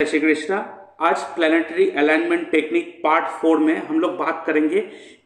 जय श्री कृष्णा। आज planetary alignment technique part 4 में हम लोग बात करेंगे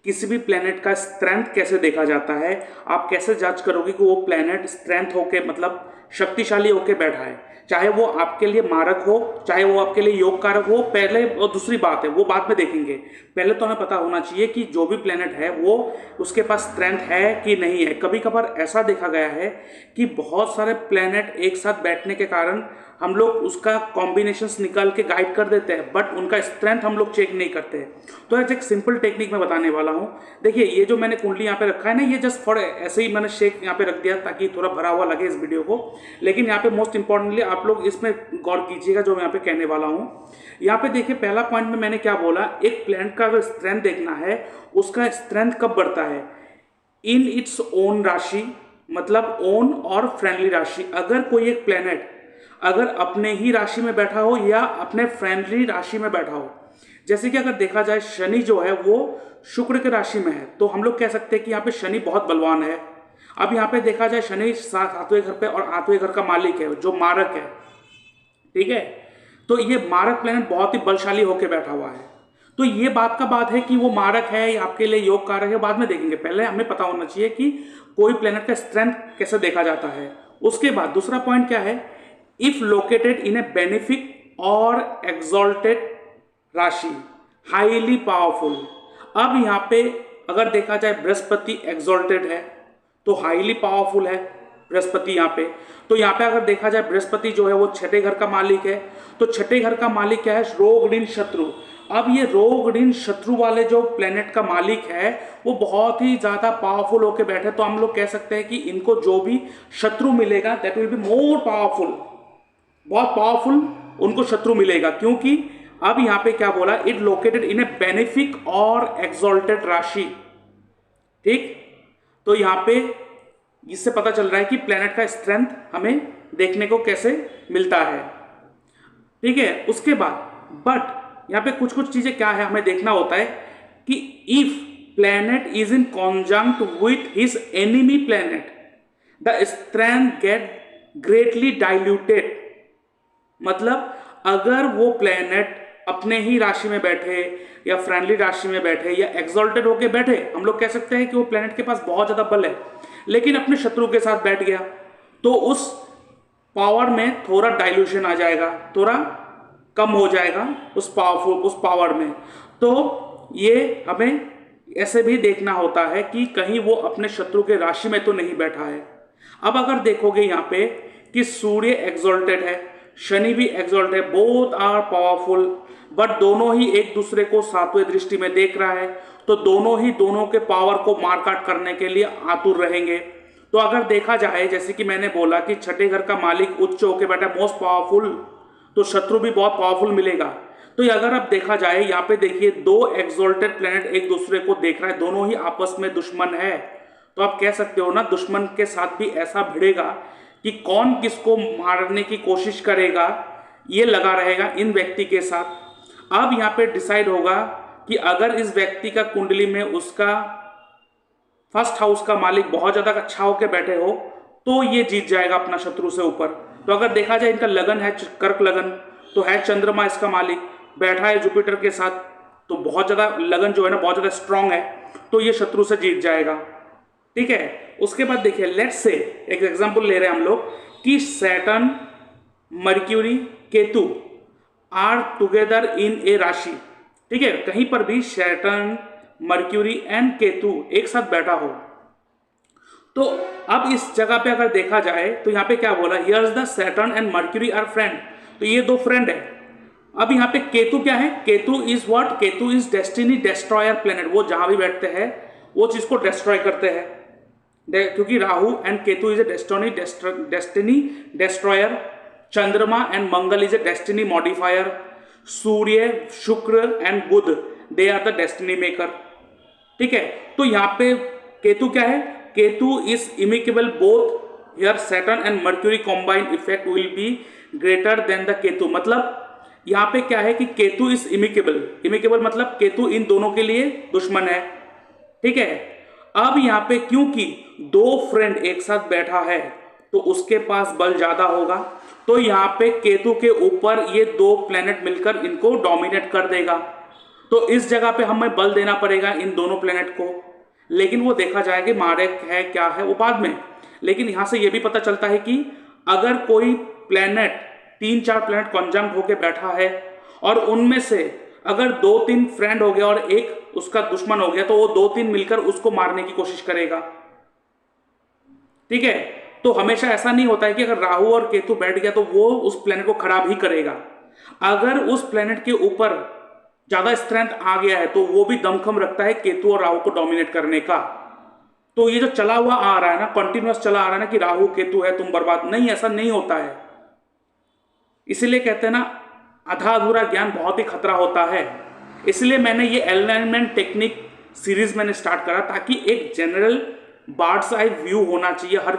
किसी भी प्लेनेट का स्ट्रेंथ कैसे देखा जाता है। आप कैसे जांच करोगे कि वो प्लेनेट स्ट्रेंथ होके मतलब शक्तिशाली होके बैठा है, चाहे वो आपके लिए मारक हो चाहे वो आपके लिए योग कारक हो। पहले और दूसरी बात है वो बाद में देखेंगे, पहले तो हमें पता होना चाहिए कि जो भी प्लेनेट है वो उसके पास स्ट्रेंथ है कि नहीं है। कभी कभार ऐसा देखा गया है कि बहुत सारे प्लेनेट एक साथ बैठने के कारण हम लोग उसका कॉम्बिनेशंस निकाल के गाइड कर देते हैं, बट उनका स्ट्रेंथ हम लोग चेक नहीं करते हैं। तो आज एक सिंपल टेक्निक मैं बताने वाला हूँ। देखिए, ये जो मैंने कुंडली यहाँ पे रखा है ना, ये जस्ट फॉर ऐसे ही मैंने शेक यहाँ पे रख दिया ताकि थोड़ा भरा हुआ लगे इस वीडियो को। लेकिन यहाँ पे मोस्ट इंपॉर्टेंटली आप लोग इसमें गौर कीजिएगा जो मैं यहाँ पे कहने वाला हूँ। यहाँ पे देखिए, पहला पॉइंट में मैंने क्या बोला, एक प्लेनेट का अगर स्ट्रेंथ देखना है, उसका स्ट्रेंथ कब बढ़ता है? इन इट्स ओन राशि, मतलब ओन और फ्रेंडली राशि। अगर कोई एक प्लेनेट अगर अपने ही राशि में बैठा हो या अपने फ्रेंडली राशि में बैठा हो, जैसे कि अगर देखा जाए शनि जो है वो शुक्र के राशि में है, तो हम लोग कह सकते हैं कि यहाँ पे शनि बहुत बलवान है। अब यहाँ पे देखा जाए शनि 7वें घर पे और 8वें घर का मालिक है जो मारक है, ठीक है। तो ये मारक प्लेनेट बहुत ही बलशाली होकर बैठा हुआ है। तो ये बात का बात है कि वो मारक है या आपके लिए योग कारक है, बाद में देखेंगे। पहले हमें पता होना चाहिए कि कोई प्लेनेट का स्ट्रेंथ कैसे देखा जाता है। उसके बाद दूसरा पॉइंट क्या है, if located in A benefic और एक्सॉल्टेड राशि, हाईली पावरफुल। अब यहाँ पे अगर देखा जाए बृहस्पति एक्सॉल्टेड है तो हाईली पावरफुल है बृहस्पति यहाँ पे। तो यहाँ पे अगर देखा जाए बृहस्पति जो है वो 6ठे घर का मालिक है, तो 6ठे घर का मालिक क्या है? रोग ऋण शत्रु। अब ये रोग ऋण शत्रु वाले जो प्लेनेट का मालिक है वो बहुत ही ज्यादा पावरफुल होके बैठे, तो हम लोग कह सकते हैं कि इनको जो भी शत्रु मिलेगा that will be more powerful, बहुत पावरफुल उनको शत्रु मिलेगा। क्योंकि अब यहां पे क्या बोला, it located in A benefic और एक्सॉल्टेड राशि, ठीक। तो यहां पे इससे पता चल रहा है कि प्लेनेट का स्ट्रेंथ हमें देखने को कैसे मिलता है, ठीक है। उसके बाद बट यहां पे कुछ कुछ चीजें क्या है हमें देखना होता है कि if planet is in conjunct with his enemy planet the strength get greatly diluted. मतलब अगर वो प्लेनेट अपने ही राशि में बैठे या फ्रेंडली राशि में बैठे या एक्सॉल्टेड होके बैठे, हम लोग कह सकते हैं कि वो प्लेनेट के पास बहुत ज्यादा बल है, लेकिन अपने शत्रु के साथ बैठ गया तो उस पावर में थोड़ा डाइल्यूशन आ जाएगा, थोड़ा कम हो जाएगा उस पावर में। तो ये हमें ऐसे भी देखना होता है कि कहीं वो अपने शत्रु के राशि में तो नहीं बैठा है। अब अगर देखोगे यहाँ पे कि सूर्य एक्सॉल्टेड है, शनि भी एक्सॉल्ट है, बोथ आर पावरफुल, बट दोनों ही एक दूसरे को 7वें दृष्टि में देख रहा है, तो दोनों ही दोनों के पावर को मारकाट करने के लिए आतुर रहेंगे। तो अगर देखा जाए, जैसे कि मैंने बोला कि 6ठे घर का मालिक उच्च होकर बैठा मोस्ट पावरफुल, तो शत्रु भी बहुत पावरफुल मिलेगा। तो अगर अब देखा जाए यहाँ पे देखिए, दो एक्सॉल्टेड प्लेनेट एक दूसरे को देख रहा है, दोनों ही आपस में दुश्मन है। तो आप कह सकते हो ना, दुश्मन के साथ भी ऐसा भिड़ेगा कि कौन किसको मारने की कोशिश करेगा, ये लगा रहेगा इन व्यक्ति के साथ। अब यहाँ पे डिसाइड होगा कि अगर इस व्यक्ति का कुंडली में उसका फर्स्ट हाउस का मालिक बहुत ज्यादा अच्छा होकर बैठे हो तो ये जीत जाएगा अपना शत्रु से ऊपर। तो अगर देखा जाए इनका लगन है कर्क लगन, तो है चंद्रमा इसका मालिक, बैठा है जुपिटर के साथ, तो बहुत ज्यादा लगन जो है ना बहुत ज्यादा स्ट्रांग है, तो ये शत्रु से जीत जाएगा, ठीक है। उसके बाद देखिए, लेट्स से एक एग्जांपल ले रहे हैं हम लोग कि Saturn, Mercury, Ketu are together in a rashi, ठीक है। कहीं पर भी सैटर्न, मर्क्यूरी एंड केतु एक साथ बैठा हो, तो अब इस जगह पे अगर देखा जाए तो यहाँ पे क्या बोला, here's the Saturn and Mercury are friend, तो ये दो फ्रेंड है। अब यहाँ पे केतु क्या है, Ketu is what, Ketu is destiny destroyer planet. वो जहां भी बैठते हैं वो चीज को डिस्ट्रॉय करते हैं, क्योंकि Rahu and Ketu is a destiny destroyer, Chandrama and Mangal is a destiny modifier, Surya, Shukra and Budh they are the destiny maker, ठीक है। तो यहाँ पे केतु क्या है, Ketu is amicable both here Saturn and Mercury combined effect will be greater than the Ketu. मतलब यहाँ पे क्या है कि केतु इज इमिकेबल, इमिकेबल मतलब केतु इन दोनों के लिए दुश्मन है, ठीक है। अब यहाँ पे क्योंकि दो फ्रेंड एक साथ बैठा है तो उसके पास बल ज्यादा होगा, तो यहाँ पे केतु के ऊपर ये दो प्लेनेट मिलकर इनको डोमिनेट कर देगा। तो इस जगह पे हमें बल देना पड़ेगा इन दोनों प्लेनेट को, लेकिन वो देखा जाएगा मारक है क्या है वो बाद में। लेकिन यहां से ये भी पता चलता है कि अगर कोई प्लेनेट 3-4 प्लेनेट कॉन्जंक्ट होके बैठा है और उनमें से अगर 2-3 फ्रेंड हो गया और एक उसका दुश्मन हो गया, तो वो 2-3 मिलकर उसको मारने की कोशिश करेगा। ठीक है, तो हमेशा ऐसा नहीं होता है कि अगर राहु और केतु बैठ गया तो वो उस प्लेनेट को खराब ही करेगा। अगर उस प्लेनेट के ऊपर ज्यादा स्ट्रेंथ आ गया है तो वो भी दमखम रखता है केतु और राहु को डोमिनेट करने का। तो ये जो चला हुआ आ रहा है ना, कंटिन्यूअस चला आ रहा है ना कि राहु केतु है तुम बर्बाद, नहीं, ऐसा नहीं होता है। इसीलिए कहते हैं ना, आधा अधूरा ज्ञान बहुत ही खतरा होता है। इसलिए मैंने ये अलाइनमेंट टेक्निक सीरीज मैंने स्टार्ट करा, ताकि एक जनरल बर्ड्स आई व्यू होना चाहिए हर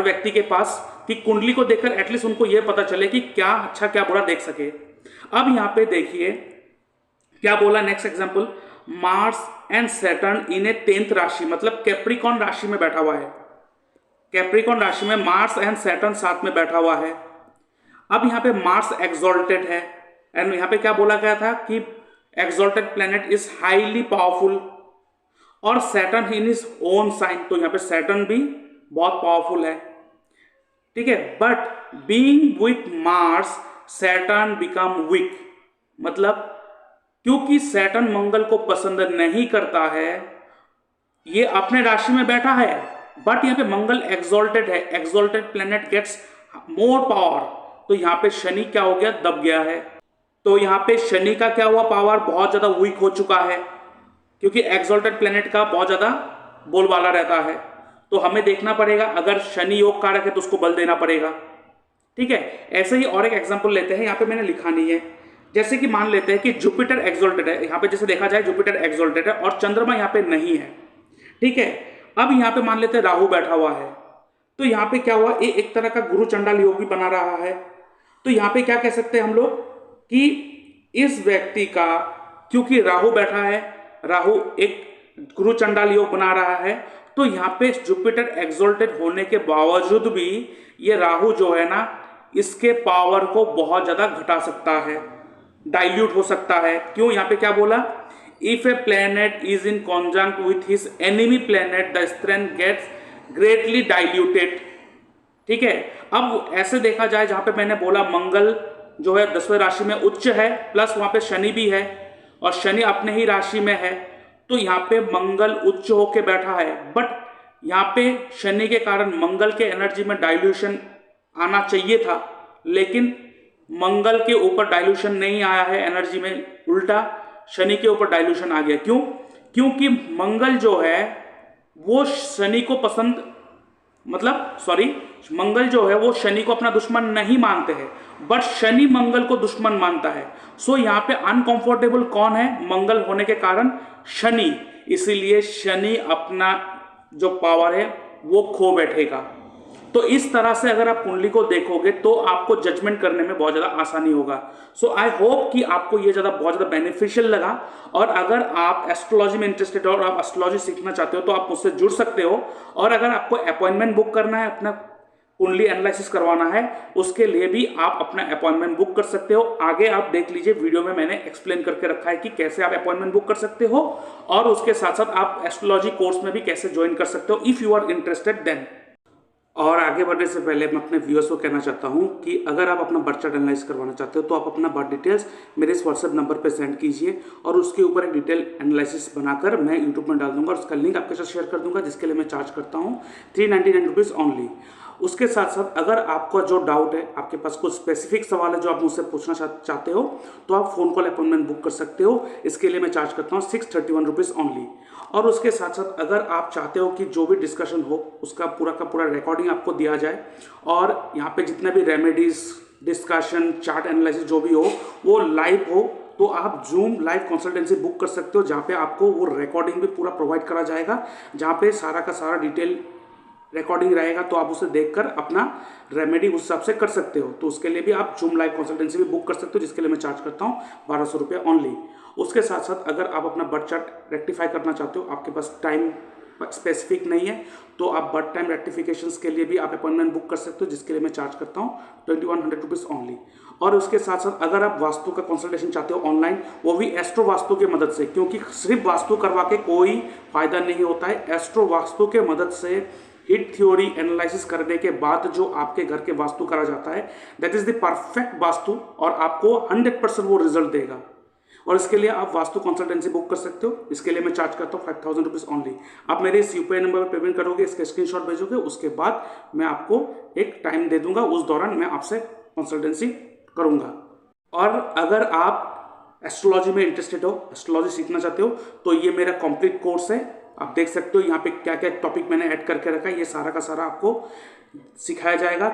व्यक्ति के पास, कि कुंडली को देखकर एटलीस्ट उनको यह पता चले कि क्या अच्छा क्या बुरा देख सके। अब यहां पे देखिए क्या बोला next example, Mars and Saturn in A 10th राशि, मतलब कैप्रिकॉन राशि में बैठा हुआ है। कैप्रिकॉन राशि में मार्स एंड सैटर्न साथ में बैठा हुआ है। अब यहां पे मार्स एक्सॉल्टेड है, एंड यहां पे क्या बोला गया था कि exalted planet is highly powerful, और Saturn in is own sign, तो यहां पे सैटर्न भी बहुत पावरफुल है। ठीक है, but being with Mars Saturn become weak, मतलब क्योंकि सैटर्न मंगल को पसंद नहीं करता है, ये अपने राशि में बैठा है, बट यहां पे मंगल एक्सॉल्टेड है, exalted planet gets more power, तो यहां पे शनि क्या हो गया, दब गया है। तो यहां पे शनि का क्या हुआ, पावर बहुत ज्यादा वीक हो चुका है, क्योंकि एक्सॉल्टेड प्लेनेट का बहुत ज्यादा बोलबाला रहता है। तो हमें देखना पड़ेगा, अगर शनि योग कारक है तो उसको बल देना पड़ेगा। ठीक है, ऐसे ही और एक एग्जांपल लेते हैं, यहाँ पे मैंने लिखा नहीं है। जैसे कि मान लेते हैं कि जुपिटर एक्सॉल्टेड है, यहाँ पे जैसे देखा जाए जुपिटर एक्सॉल्टेड है और चंद्रमा यहाँ पे नहीं है। ठीक है, अब यहाँ पे मान लेते हैं राहु बैठा हुआ है, तो यहाँ पे क्या हुआ, ये एक तरह का गुरु चंडाल योग भी बना रहा है। तो यहाँ पे क्या कह सकते हैं हम लोग कि इस व्यक्ति का, क्योंकि राहु बैठा है, राहु एक गुरु चंडाल योग बना रहा है, तो यहाँ पे जुपिटर एक्सॉल्टेड होने के बावजूद भी ये राहु जो है ना, इसके पावर को बहुत ज्यादा घटा सकता है, डाइल्यूट हो सकता है। क्यों, यहाँ पे क्या बोला, if a planet is in conjunct with his enemy planet the strength gets greatly diluted. ठीक है, अब ऐसे देखा जाए, जहां पे मैंने बोला मंगल जो है 10वें राशि में उच्च है, प्लस वहां पे शनि भी है, और शनि अपने ही राशि में है, तो यहाँ पे मंगल उच्च होके बैठा है, बट यहाँ पे शनि के कारण मंगल के एनर्जी में डाइल्यूशन आना चाहिए था, लेकिन मंगल के ऊपर डाइल्यूशन नहीं आया है एनर्जी में, उल्टा शनि के ऊपर डाइल्यूशन आ गया। क्यों, क्योंकि मंगल जो है वो शनि को पसंद, मतलब सॉरी, मंगल जो है वो शनि को अपना दुश्मन नहीं मानते हैं, बट शनि मंगल को दुश्मन मानता है। सो यहाँ पे अनकंफर्टेबल कौन है, मंगल होने के कारण शनि, इसीलिए शनि अपना जो पावर है वो खो बैठेगा। तो इस तरह से अगर आप कुंडली को देखोगे तो आपको जजमेंट करने में बहुत ज्यादा आसानी होगा। सो आई होप कि आपको ये बहुत ज्यादा बेनिफिशियल लगा, और अगर आप एस्ट्रोलॉजी में इंटरेस्टेड हो और आप एस्ट्रोलॉजी सीखना चाहते हो तो आप मुझसे जुड़ सकते हो। और अगर आपको अपॉइंटमेंट बुक करना है, अपना कुंडली एनालिसिस करवाना है, उसके लिए भी आप अपना अपॉइंटमेंट बुक कर सकते हो। आगे आप देख लीजिए, वीडियो में मैंने एक्सप्लेन करके रखा है कि कैसे आप अपॉइंटमेंट बुक कर सकते हो, और उसके साथ साथ आप एस्ट्रोलॉजी कोर्स में भी कैसे ज्वाइन कर सकते हो if you are interested then. और आगे बढ़ने से पहले मैं अपने व्यूअर्स को कहना चाहता हूं कि अगर आप अपना बर्थ चार्ट एनालाइज करवाना चाहते हो तो आप अपना बर्थ डिटेल्स मेरे इस व्हाट्सएप नंबर पर सेंड कीजिए, और उसके ऊपर एक डिटेल एनालिसिस बनाकर मैं यूट्यूब में डाल दूंगा, और उसका लिंक आपके साथ शेयर कर दूंगा, जिसके लिए मैं चार्ज करता हूँ 399 रुपीज़ ओनली। उसके साथ साथ अगर आपका जो डाउट है, आपके पास कुछ स्पेसिफिक सवाल है जो आप मुझसे पूछना चाहते हो, तो आप फोन कॉल अपॉइंटमेंट बुक कर सकते हो। इसके लिए मैं चार्ज करता हूँ 631 रुपीज़ ओनली। और उसके साथ साथ अगर आप चाहते हो कि जो भी डिस्कशन हो उसका पूरा का पूरा रिकॉर्डिंग आपको दिया जाए, और यहाँ पे जितने भी रेमेडीज, डिस्कशन, चार्ट एनालिसिस जो भी हो वो लाइव हो, तो आप जूम लाइव कंसल्टेंसी बुक कर सकते हो, जहाँ पे आपको वो रिकॉर्डिंग भी पूरा प्रोवाइड करा जाएगा, जहाँ पे सारा का सारा डिटेल रिकॉर्डिंग रहेगा, तो आप उसे देखकर अपना रेमेडी उस हिसाब से कर सकते हो। तो उसके लिए भी आप जूम लाइव कंसल्टेंसी भी बुक कर सकते हो, जिसके लिए मैं चार्ज करता हूँ 1200 रुपये ओनली। उसके साथ साथ अगर आप अपना बर्थ चार्ट रेक्टिफाई करना चाहते हो, आपके पास टाइम स्पेसिफिक नहीं है, तो आप बर्थ टाइम रेक्टिफिकेशंस के लिए भी आप अपॉइंटमेंट बुक कर सकते हो, जिसके लिए मैं चार्ज करता हूँ 2100 रुपीज़ ओनली। और उसके साथ साथ अगर आप वास्तु का कंसल्टेशन चाहते हो ऑनलाइन, वो भी एस्ट्रो वास्तु की मदद से, क्योंकि सिर्फ वास्तु करवा के कोई फायदा नहीं होता है। एस्ट्रो वास्तु के मदद से हिट थ्योरी एनालिसिस करने के बाद जो आपके घर के वास्तु करा जाता है, that is the perfect vastu, और आपको 100% वो रिजल्ट देगा। और इसके लिए आप वास्तु कंसल्टेंसी बुक कर सकते हो। इसके लिए मैं चार्ज करता हूँ 5000 रुपीज़ ओनली। आप मेरे इस यूपीआई नंबर पर पेमेंट करोगे, इसका स्क्रीनशॉट भेजोगे, उसके बाद मैं आपको एक टाइम दे दूंगा, उस दौरान मैं आपसे कंसल्टेंसी करूंगा। और अगर आप एस्ट्रोलॉजी में इंटरेस्टेड हो, एस्ट्रोलॉजी सीखना चाहते हो, तो ये मेरा कंप्लीट कोर्स है। आप देख सकते हो यहाँ पे क्या क्या टॉपिक मैंने ऐड करके रखा है, ये सारा का सारा आपको सिखाया जाएगा।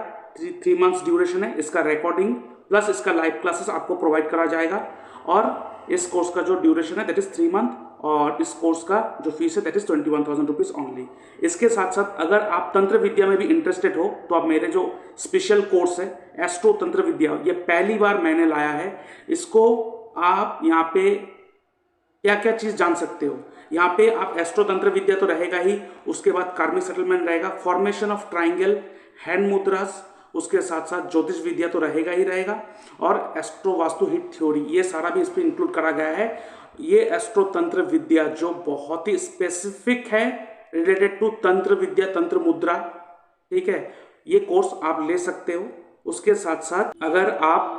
3 मंथ्स ड्यूरेशन है इसका, रिकॉर्डिंग प्लस इसका लाइव क्लासेस आपको प्रोवाइड करा जाएगा। और इस कोर्स का जो ड्यूरेशन है दैट इज 3 मंथ, और इस कोर्स का जो फीस है दैट इज 21,000 रुपीज़ ओनली। इसके साथ साथ अगर आप तंत्र विद्या में भी इंटरेस्टेड हो, तो आप मेरे जो स्पेशल कोर्स है एस्ट्रो तंत्र विद्या, ये पहली बार मैंने लाया है। इसको आप यहाँ पे क्या क्या चीज़ जान सकते हो। यहाँ पे आप एस्ट्रो तंत्र विद्या तो रहेगा ही, उसके बाद कार्मिक सेटलमेंट रहेगा, फॉर्मेशन ऑफ ट्राइंगल, हैंड मुद्रास, उसके साथ साथ ज्योतिष विद्या तो रहेगा ही रहेगा, और एस्ट्रो वास्तु हिट थ्योरी, ये सारा भी इस पर इंक्लूड करा गया है। ये एस्ट्रो तंत्र विद्या जो बहुत ही स्पेसिफिक है रिलेटेड टू तंत्र विद्या, तंत्र मुद्रा, ठीक है, ये कोर्स आप ले सकते हो। उसके साथ साथ अगर आप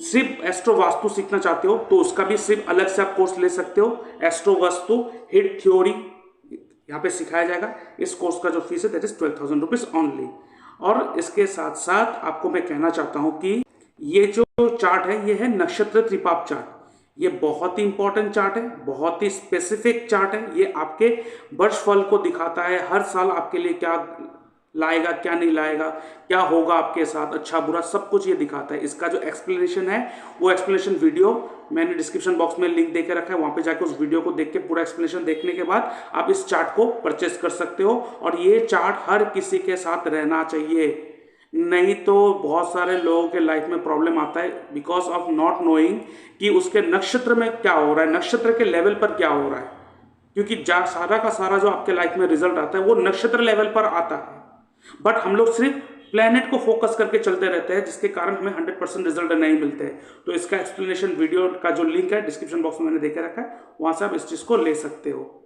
सिर्फ एस्ट्रो वास्तु सीखना चाहते हो, तो उसका भी सिर्फ अलग से आप कोर्स ले सकते हो। एस्ट्रो वास्तु हिट थ्योरी यहाँ पे सिखाया जाएगा। इस कोर्स का जो फीस है दैट इज 12,000 रुपीज़ ओनली। और इसके साथ साथ आपको मैं कहना चाहता हूँ कि ये जो चार्ट है, ये है नक्षत्र त्रिपाप चार्ट। ये बहुत ही इंपॉर्टेंट चार्ट है, बहुत ही स्पेसिफिक चार्ट है। ये आपके वर्ष फल को दिखाता है, हर साल आपके लिए क्या लाएगा, क्या नहीं लाएगा, क्या होगा आपके साथ, अच्छा बुरा सब कुछ ये दिखाता है। इसका जो एक्सप्लेनेशन है, वो एक्सप्लेनेशन वीडियो मैंने डिस्क्रिप्शन बॉक्स में लिंक देके रखा है, वहां पे जाके उस वीडियो को देख के पूरा एक्सप्लेनेशन देखने के बाद आप इस चार्ट को परचेस कर सकते हो। और ये चार्ट हर किसी के साथ रहना चाहिए, नहीं तो बहुत सारे लोगों के लाइफ में प्रॉब्लम आता है बिकॉज ऑफ नॉट नोइंग कि उसके नक्षत्र में क्या हो रहा है, नक्षत्र के लेवल पर क्या हो रहा है। क्योंकि सारा का सारा जो आपके लाइफ में रिजल्ट आता है वो नक्षत्र लेवल पर आता है, बट हम लोग सिर्फ प्लेनेट को फोकस करके चलते रहते हैं, जिसके कारण हमें 100% रिजल्ट नहीं मिलते हैं। तो इसका एक्सप्लेनेशन वीडियो का जो लिंक है डिस्क्रिप्शन बॉक्स में मैंने देके रखा है, वहां से आप इस चीज को ले सकते हो।